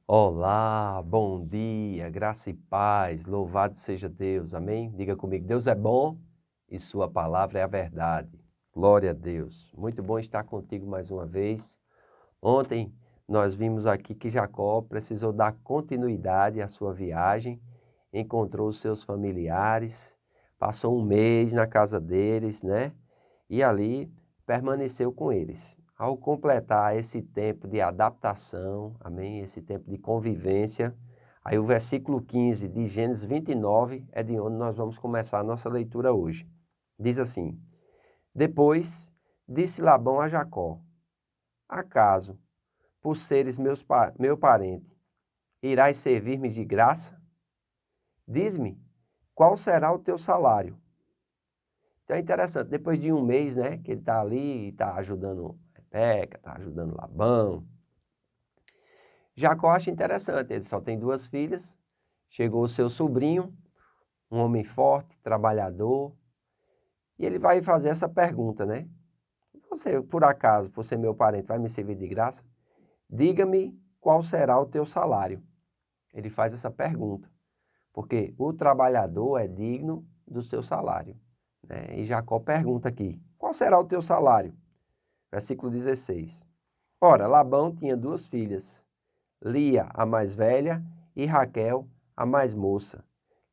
Olá, bom dia, graça e paz, louvado seja Deus, amém? Diga comigo, Deus é bom e sua palavra é a verdade. Glória a Deus. Muito bom estar contigo mais uma vez. Ontem nós vimos aqui que Jacó precisou dar continuidade à sua viagem, encontrou os seus familiares, passou um mês na casa deles, né? E ali permaneceu com eles. Ao completar esse tempo de adaptação, amém? Esse tempo de convivência, aí o versículo 15 de Gênesis 29 é de onde nós vamos começar a nossa leitura hoje. Diz assim: Depois disse Labão a Jacó: Acaso, por seres meu parente, irás servir-me de graça? Diz-me, qual será o teu salário? Então é interessante, depois de um mês, né, que ele está ali, está ajudando Rebeca, está ajudando Labão. Jacó acha interessante, ele só tem duas filhas, chegou o seu sobrinho, um homem forte, trabalhador, e ele vai fazer essa pergunta, né? Você, por acaso, por ser meu parente, vai me servir de graça? Diga-me qual será o teu salário. Ele faz essa pergunta, porque o trabalhador é digno do seu salário, né? E Jacó pergunta aqui, qual será o teu salário? Versículo 16. Ora, Labão tinha duas filhas, Lia, a mais velha, e Raquel, a mais moça.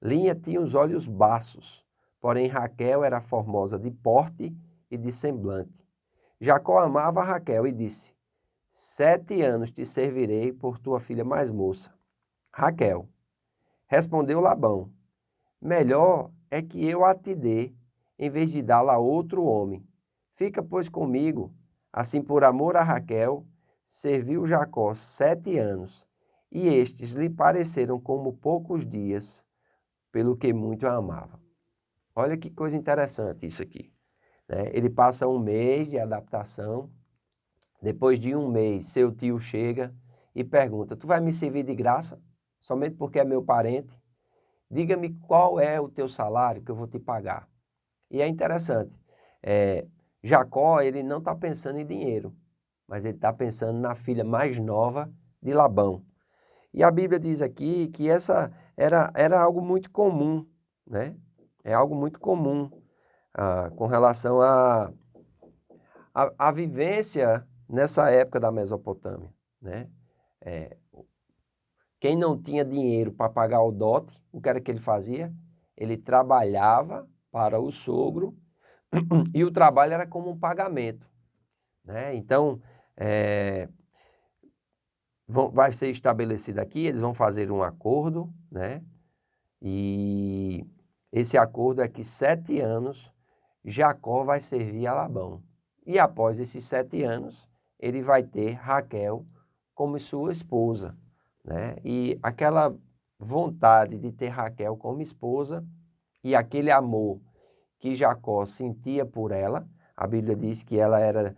Lia tinha os olhos baços, porém Raquel era formosa de porte e de semblante. Jacó amava Raquel e disse, 7 anos te servirei por tua filha mais moça. Raquel. Respondeu Labão, melhor é que eu a te dê, em vez de dá-la a outro homem. Fica, pois, comigo. Assim, por amor a Raquel, serviu Jacó 7 anos, e estes lhe pareceram como poucos dias, pelo que muito a amava. Olha que coisa interessante isso aqui, né? Ele passa um mês de adaptação, depois de um mês, seu tio chega e pergunta, tu vai me servir de graça, somente porque é meu parente? Diga-me qual é o teu salário que eu vou te pagar. E é interessante, Jacó ele não está pensando em dinheiro, mas ele está pensando na filha mais nova de Labão. E a Bíblia diz aqui que essa era algo muito comum, né? É algo muito comum com relação à vivência nessa época da Mesopotâmia, né? É, quem não tinha dinheiro para pagar o dote, o que era que ele fazia? Ele trabalhava para o sogro e o trabalho era como um pagamento, né? Então, vai ser estabelecido aqui, eles vão fazer um acordo, né? E esse acordo é que 7 anos Jacó vai servir a Labão. E após esses 7 anos, ele vai ter Raquel como sua esposa, né? E aquela vontade de ter Raquel como esposa e aquele amor que Jacó sentia por ela, a Bíblia diz que ela era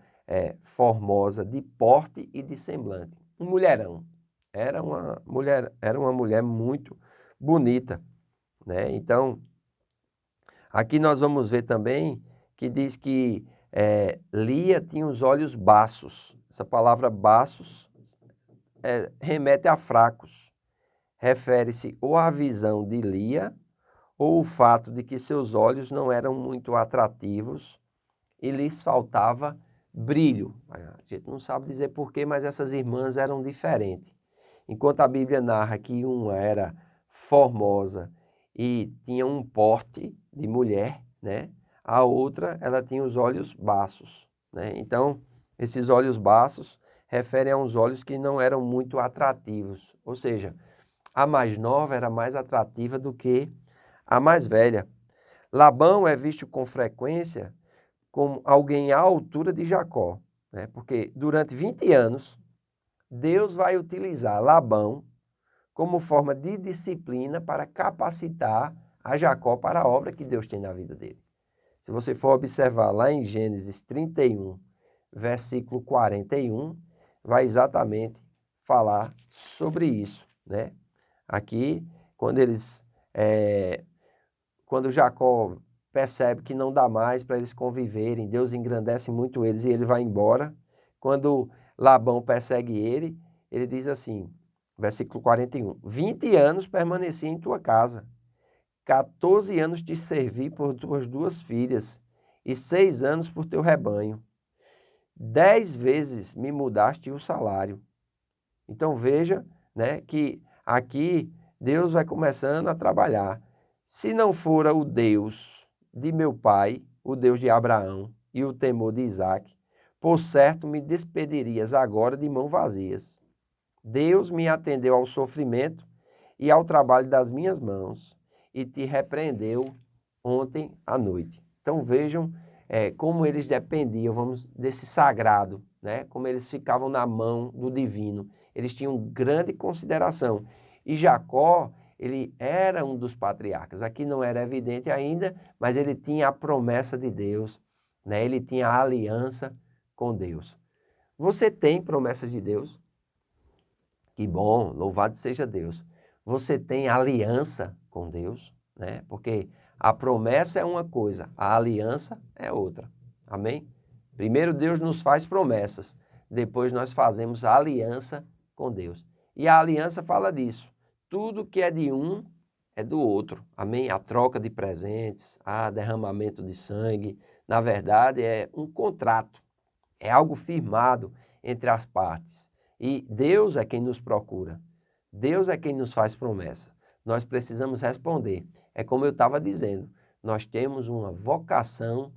formosa de porte e de semblante. Um mulherão. Era uma mulher muito bonita, né? Então, aqui nós vamos ver também que diz que Lia tinha os olhos baços. Essa palavra baços remete a fracos. Refere-se ou à visão de Lia ou o fato de que seus olhos não eram muito atrativos e lhes faltava brilho. A gente não sabe dizer porquê, mas essas irmãs eram diferentes. Enquanto a Bíblia narra que uma era formosa e tinha um porte de mulher, né? A outra, ela tinha os olhos baços, né? Então, esses olhos baços referem a uns olhos que não eram muito atrativos. Ou seja, a mais nova era mais atrativa do que a mais velha. Labão é visto com frequência como alguém à altura de Jacó, né? Porque durante 20 anos, Deus vai utilizar Labão como forma de disciplina para capacitar a Jacó para a obra que Deus tem na vida dele. Se você for observar lá em Gênesis 31, versículo 41, vai exatamente falar sobre isso, né? Aqui, quando Jacó percebe que não dá mais para eles conviverem, Deus engrandece muito eles e ele vai embora. Quando Labão persegue ele, ele diz assim, versículo 41. 20 anos permaneci em tua casa, 14 anos te servi por tuas 2 filhas, e 6 anos por teu rebanho. 10 vezes me mudaste o salário. Então veja, né, que aqui Deus vai começando a trabalhar. Se não fora o Deus de meu pai, o Deus de Abraão e o temor de Isaque, por certo me despedirias agora de mãos vazias. Deus me atendeu ao sofrimento e ao trabalho das minhas mãos e te repreendeu ontem à noite. Então vejam como eles dependiam, desse sagrado, né? Como eles ficavam na mão do divino. Eles tinham grande consideração. E Jacó, ele era um dos patriarcas. Aqui não era evidente ainda, mas ele tinha a promessa de Deus, né? Ele tinha a aliança com Deus. Você tem promessas de Deus? Que bom, louvado seja Deus. Você tem aliança com Deus, né? Porque a promessa é uma coisa, a aliança é outra. Amém? Primeiro Deus nos faz promessas, depois nós fazemos a aliança com Deus. E a aliança fala disso. Tudo que é de um é do outro. Amém? A troca de presentes, a derramamento de sangue, na verdade é um contrato. É algo firmado entre as partes. E Deus é quem nos procura. Deus é quem nos faz promessa. Nós precisamos responder. É como eu estava dizendo, nós temos uma vocação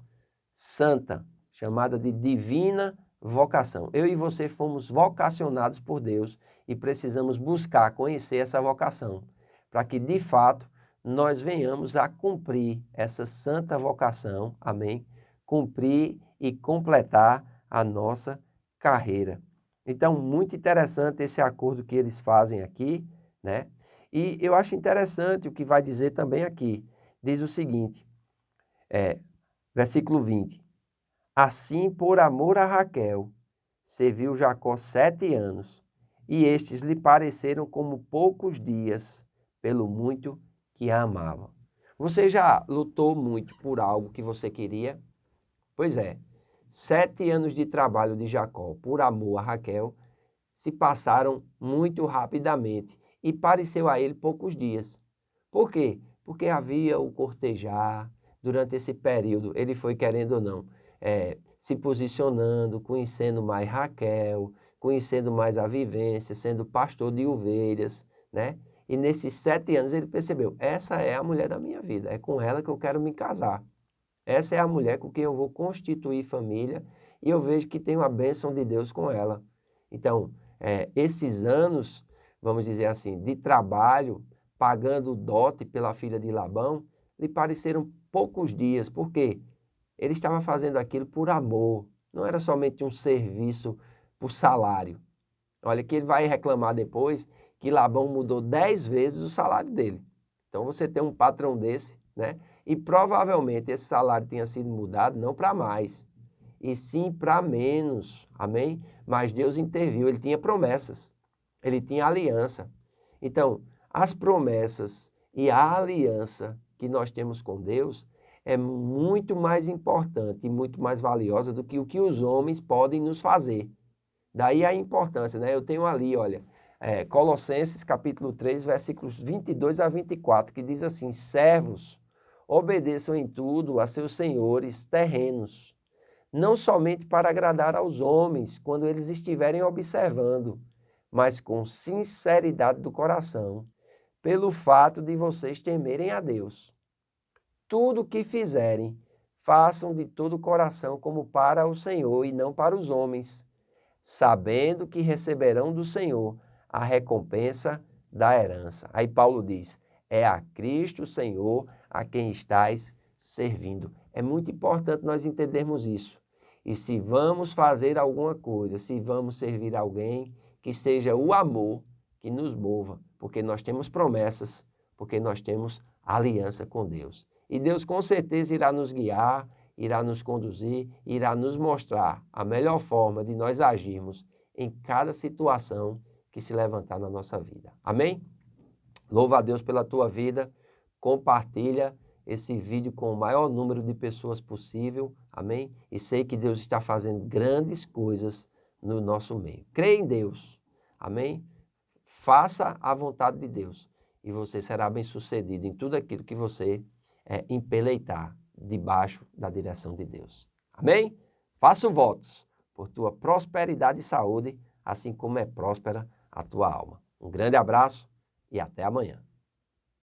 santa, chamada de divina vocação. Eu e você fomos vocacionados por Deus e precisamos buscar conhecer essa vocação, para que de fato nós venhamos a cumprir essa santa vocação, amém? Cumprir e completar a nossa carreira. Então, muito interessante esse acordo que eles fazem aqui, né? E eu acho interessante o que vai dizer também aqui. Diz o seguinte, versículo 20. Assim, por amor a Raquel, serviu Jacó 7 anos, e estes lhe pareceram como poucos dias, pelo muito que a amava. Você já lutou muito por algo que você queria? Pois é, 7 anos de trabalho de Jacó por amor a Raquel se passaram muito rapidamente e pareceu a ele poucos dias. Por quê? Porque havia o cortejar, durante esse período ele foi querendo ou não, se posicionando, conhecendo mais Raquel, conhecendo mais a vivência, sendo pastor de ovelhas, né? E nesses 7 anos ele percebeu, essa é a mulher da minha vida, é com ela que eu quero me casar. Essa é a mulher com quem eu vou constituir família e eu vejo que tem uma bênção de Deus com ela. Então, esses anos, vamos dizer assim, de trabalho, pagando o dote pela filha de Labão, lhe pareceram poucos dias. Por quê? Ele estava fazendo aquilo por amor, não era somente um serviço por salário. Olha que ele vai reclamar depois que Labão mudou 10 vezes o salário dele. Então você tem um patrão desse, né? E provavelmente esse salário tenha sido mudado não para mais, e sim para menos. Amém? Mas Deus interviu, ele tinha promessas, ele tinha aliança. Então, as promessas e a aliança que nós temos com Deus é muito mais importante e muito mais valiosa do que o que os homens podem nos fazer. Daí a importância, né? Eu tenho ali, olha, Colossenses capítulo 3, versículos 22 a 24, que diz assim, servos, obedeçam em tudo a seus senhores terrenos, não somente para agradar aos homens, quando eles estiverem observando, mas com sinceridade do coração, pelo fato de vocês temerem a Deus. Tudo o que fizerem, façam de todo o coração como para o Senhor e não para os homens, sabendo que receberão do Senhor a recompensa da herança. Aí Paulo diz, é a Cristo Senhor a quem estais servindo. É muito importante nós entendermos isso. E se vamos fazer alguma coisa, se vamos servir alguém, que seja o amor que nos mova, porque nós temos promessas, porque nós temos aliança com Deus. E Deus com certeza irá nos guiar, irá nos conduzir, irá nos mostrar a melhor forma de nós agirmos em cada situação que se levantar na nossa vida. Amém? Louva a Deus pela tua vida, compartilha esse vídeo com o maior número de pessoas possível, amém? E sei que Deus está fazendo grandes coisas no nosso meio. Creia em Deus, amém? faça a vontade de Deus e você será bem-sucedido em tudo aquilo que você empeleitar debaixo da direção de Deus. Amém? Faço votos por tua prosperidade e saúde, assim como é próspera a tua alma. Um grande abraço e até amanhã.